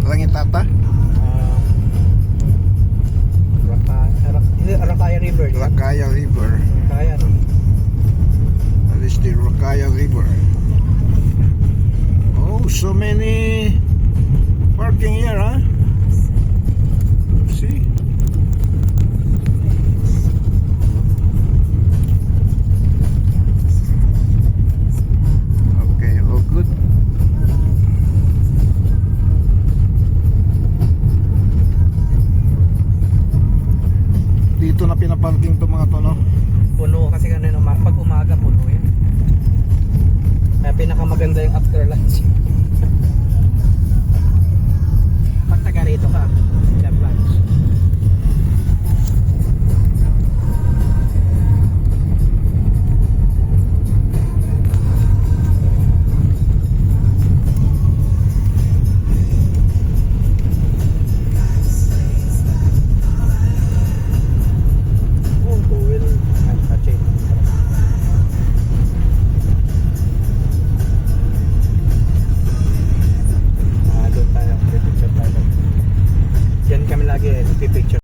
Rangitata? Rakaya River. Rakaya River. Rakaya, no? That is the Rakaya River. Oh, so many parking here, huh? See? Okay, all good. Dito na pinaparking to mga to, no? Puno kasi kanina pag umaga puno yan. Kaya pinakamaganda yung after lunch. Pag taga rito ka,